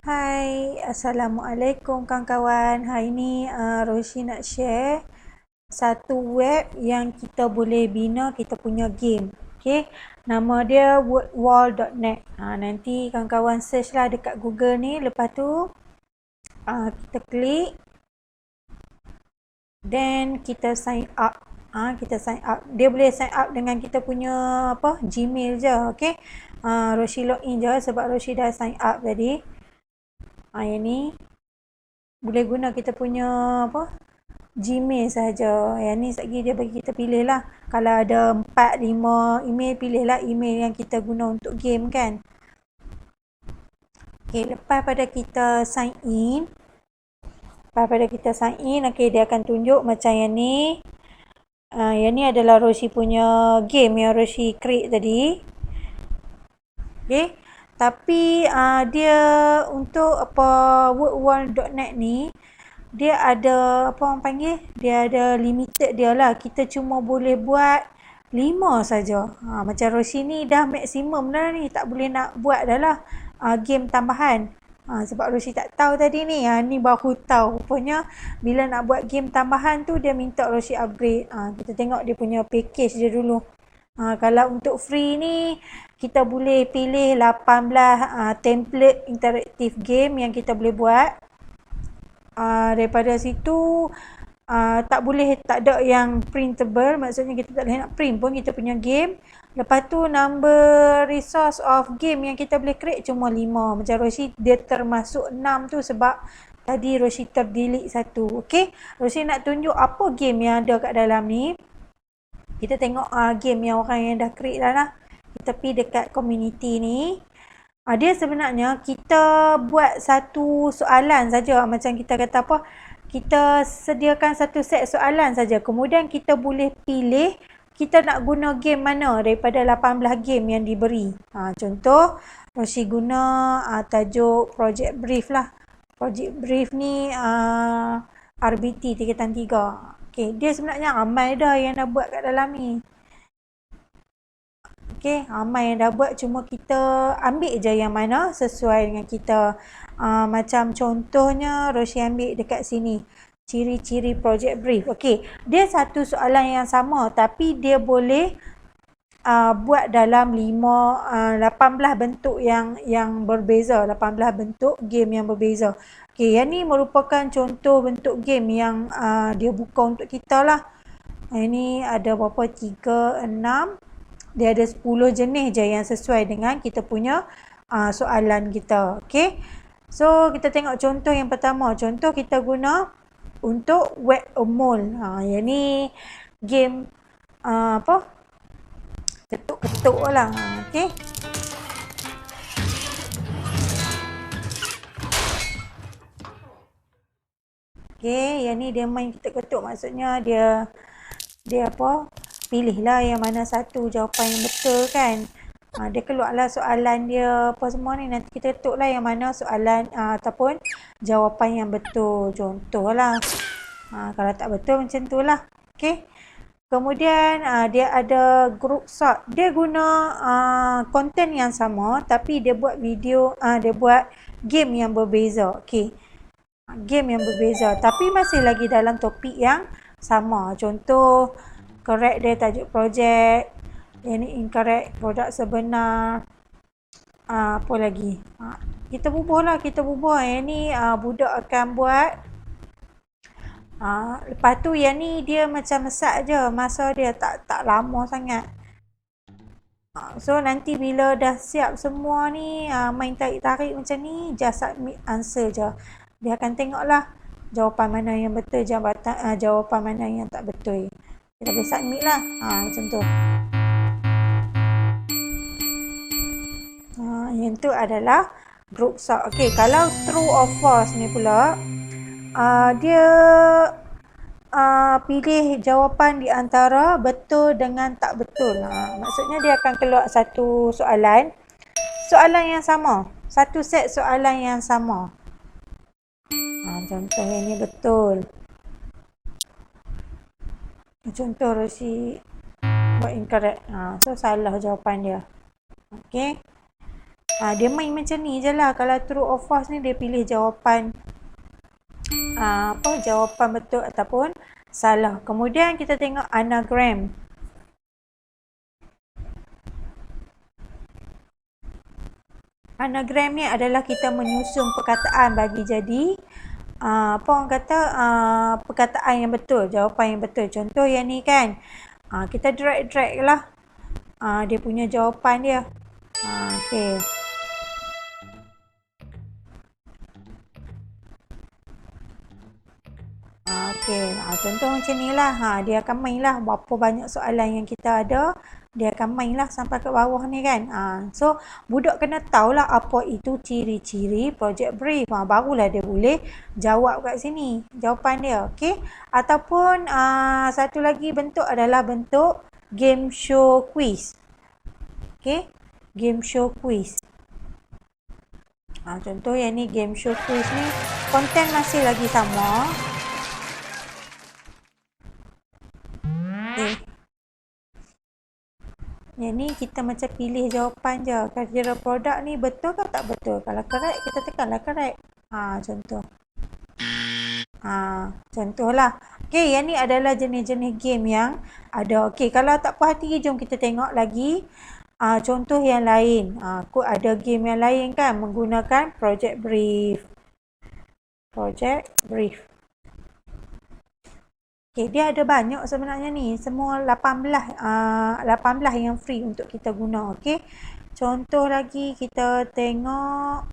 Hai, Assalamualaikum kawan-kawan. Hari ni Roshi nak share satu web yang kita boleh bina kita punya game. Okay, nama dia wordwall.net. Nanti kawan-kawan search lah dekat Google ni. Lepas tu kita klik, then kita sign up. Kita sign up. Dia boleh sign up dengan kita punya Gmail je. Okay, Roshi login je sebab Roshi dah sign up tadi. Yang ni boleh guna kita punya Gmail saja. Yang ni sekejap dia bagi kita pilih lah. Kalau ada 4-5 email, pilih lah email yang kita guna untuk game kan. Okay, lepas pada kita sign in, dia akan tunjuk macam yang ni. Yang ni adalah Roshi punya game yang Roshi create tadi. Okay, tapi dia untuk wordwall.net ni, dia ada dia ada limited dia lah. Kita cuma boleh buat 5 saja. Macam Roshi ni dah maksimum dah ni, tak boleh nak buat dah lah game tambahan. Sebab Roshi tak tahu tadi ni, ni baru tahu. Rupanya bila nak buat game tambahan tu dia minta Roshi upgrade. Kita tengok dia punya package dia dulu. Kalau untuk free ni kita boleh pilih 18 template interactive game yang kita boleh buat. Daripada situ tak ada yang printable, maksudnya kita tak boleh nak print pun kita punya game. Lepas tu number resource of game yang kita boleh create cuma 5. Macam Roshi dia termasuk 6 tu sebab tadi Roshi terdelete satu. Okay, Roshi nak tunjuk apa game yang ada kat dalam ni. Kita tengok game yang orang yang dah create dah lah. Kita pergi dekat community ni. Dia sebenarnya kita buat satu soalan saja. Macam kita kata kita sediakan satu set soalan saja. Kemudian kita boleh pilih kita nak guna game mana daripada 18 game yang diberi. Contoh, Roshi guna tajuk Project Brief lah. Project Brief ni RBT 3x3. Okay, dia sebenarnya ramai dah yang dah buat kat dalam ni. Okay, ramai yang dah buat, cuma kita ambil je yang mana sesuai dengan kita. Macam contohnya Roshi ambil dekat sini, ciri-ciri project brief. Okay, dia satu soalan yang sama tapi dia boleh buat dalam 18 bentuk yang berbeza, 18 bentuk game yang berbeza. Okay, yang ni merupakan contoh bentuk game yang dia buka untuk kita lah. Ini ada berapa? 3, 6. Dia ada 10 jenis je yang sesuai dengan kita punya soalan kita. Okay, so kita tengok contoh yang pertama. Contoh kita guna untuk whack-a-mole. Yang ni game ketuk-ketuk lah. Okay, okay, yang ni dia main ketuk-ketuk. Maksudnya dia pilihlah yang mana satu jawapan yang betul kan. Dia keluarlah soalan dia semua ni. Nanti kita ketuklah yang mana soalan ataupun jawapan yang betul. Contohlah kalau tak betul macam tu lah. Okay, kemudian dia ada group sort. Dia guna konten yang sama tapi dia buat video, dia buat game yang berbeza. Okay, game yang berbeza tapi masih lagi dalam topik yang sama. Contoh, correct dia tajuk projek. Yang ni incorrect produk sebenar. Apa lagi? Kita bubuh lah. Yang ni budak akan buat. Lepas tu yang ni dia macam masak je. Masa dia tak lama sangat. So nanti bila dah siap semua ni, main tarik-tarik macam ni, just submit answer je. Dia akan tengok lah jawapan mana yang betul, jawapan mana yang tak betul. Kita boleh submit lah. Macam tu. Yang tu adalah group sort. Okay, kalau true or false ni pula, dia pilih jawapan di antara betul dengan tak betul. Maksudnya dia akan keluar satu soalan yang sama. Satu set soalan yang sama. Contoh yang ni betul. Contoh Roshi buat incorrect. So salah jawapan dia. Okay, Dia main macam ni je lah. Kalau true or false ni dia pilih jawapan jawapan betul ataupun salah. Kemudian kita tengok anagram. Anagram ni adalah kita menyusun perkataan bagi jadi perkataan yang betul, jawapan yang betul. Contoh yang ni kan, kita drag lah dia punya jawapan dia. Okay. Contoh macam ni lah. Dia akan main lah berapa banyak soalan yang kita ada. Dia akan main lah sampai ke bawah ni kan. So, budak kena tahulah apa itu ciri-ciri project brief. Barulah dia boleh jawab kat sini. Jawapan dia. Okay. Ataupun satu lagi bentuk adalah bentuk game show quiz. Okay. Game show quiz. Contoh yang ni game show quiz ni. Konten masih lagi sama. Yang ni kita macam pilih jawapan je. Kriteria produk ni betul ke tak betul? Kalau correct, kita tekanlah correct. Contoh. Contohlah. Okay, yang ni adalah jenis-jenis game yang ada. Okay, kalau tak puas hati, jom kita tengok lagi. Contoh yang lain. Ada game yang lain kan menggunakan project brief. Project brief. Okay, dia ada banyak sebenarnya ni. Semua 18 yang free untuk kita guna. Okay. Contoh lagi kita tengok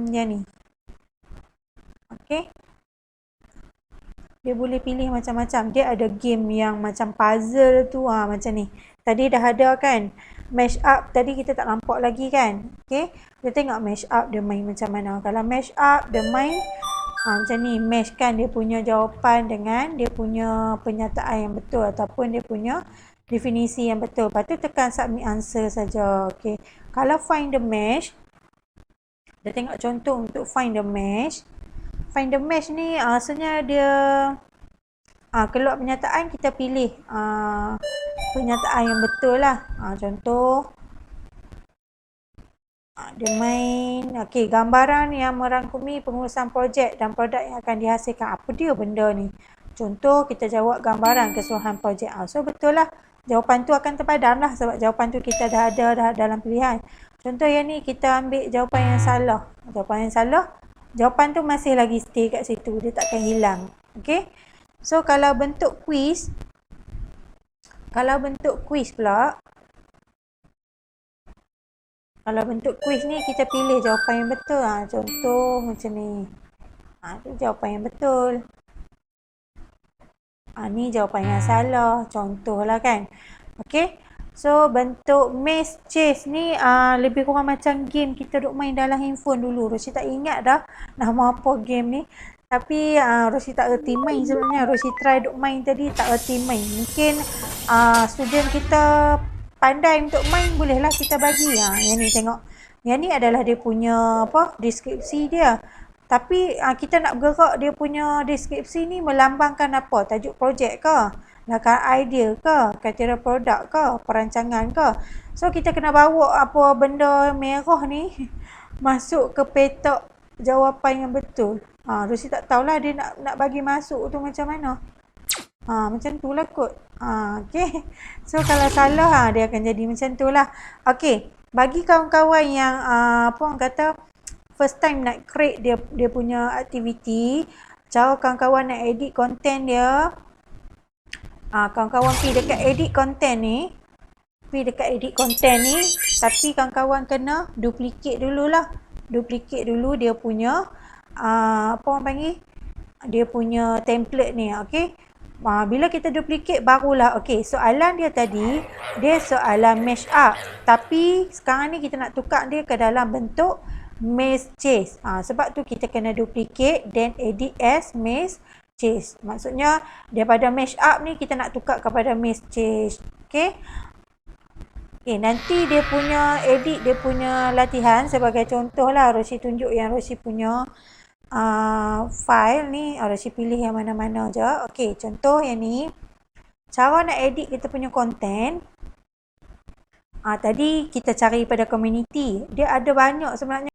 yang ni. Okay. Dia boleh pilih macam-macam. Dia ada game yang macam puzzle tu. Macam ni. Tadi dah ada kan. Mash up tadi kita tak nampak lagi kan. Okay. Kita tengok mash up dia main macam mana. Kalau mash up dia main macam ni, match kan dia punya jawapan dengan dia punya pernyataan yang betul ataupun dia punya definisi yang betul. Lepas tu tekan submit answer saja. Okay. Kalau find the match, kita tengok contoh untuk find the match. Find the match ni asalnya dia keluar pernyataan, kita pilih pernyataan yang betul lah. Contoh dia main, okay, gambaran yang merangkumi pengurusan projek dan produk yang akan dihasilkan. Apa dia benda ni? Contoh, kita jawab gambaran keseluruhan projek. So, betul lah. Jawapan tu akan terpadam lah sebab jawapan tu kita dah ada dalam pilihan. Contoh yang ni, kita ambil jawapan yang salah. Jawapan yang salah, jawapan tu masih lagi stay kat situ. Dia takkan hilang. Okay? So, kalau bentuk quiz pula, kalau bentuk quiz ni kita pilih jawapan yang betul. Contoh macam ni. Tu jawapan yang betul. Ni jawapan yang salah. Contohlah kan. Okay. So bentuk maze chase ni lebih kurang macam game kita duk main dalam handphone dulu. Rosi tak ingat dah nama apa game ni. Tapi Rosi tak erti main sebenarnya. Rosi try duk main tadi tak erti main. Mungkin student kita pandai untuk main, bolehlah kita bagi. Yang ni tengok. Yang ni adalah dia punya deskripsi dia. Tapi kita nak bergerak dia punya deskripsi ni melambangkan apa? Tajuk projek ke? Nakal idea ke? Kriteria produk ke? Perancangan ke? So kita kena bawa apa benda merah ni masuk ke petak jawapan yang betul. Rosi tak tahulah dia nak bagi masuk tu macam mana. Macam tu lah kot. Okay. So, kalau salah, dia akan jadi macam tu lah. Okay. Bagi kawan-kawan yang, first time nak create dia punya aktiviti, cara kawan-kawan nak edit content dia, kawan-kawan pergi dekat edit content ni, tapi kawan-kawan kena duplicate dululah. Duplicate dulu dia punya, dia punya template ni, okay. Bila kita duplicate barulah, okay, soalan dia tadi, dia soalan mash up. Tapi sekarang ni kita nak tukar dia ke dalam bentuk maze chase. Sebab tu kita kena duplicate then edit as maze chase. Maksudnya daripada mash up ni kita nak tukar kepada maze chase. Okay. Okay, nanti dia punya edit, dia punya latihan sebagai contoh lah. Rosi tunjuk yang Rosi punya file ni. Rosi pilih yang mana-mana je. Okay, contoh yang ni. Cara nak edit kita punya content. Tadi kita cari pada community. Dia ada banyak sebenarnya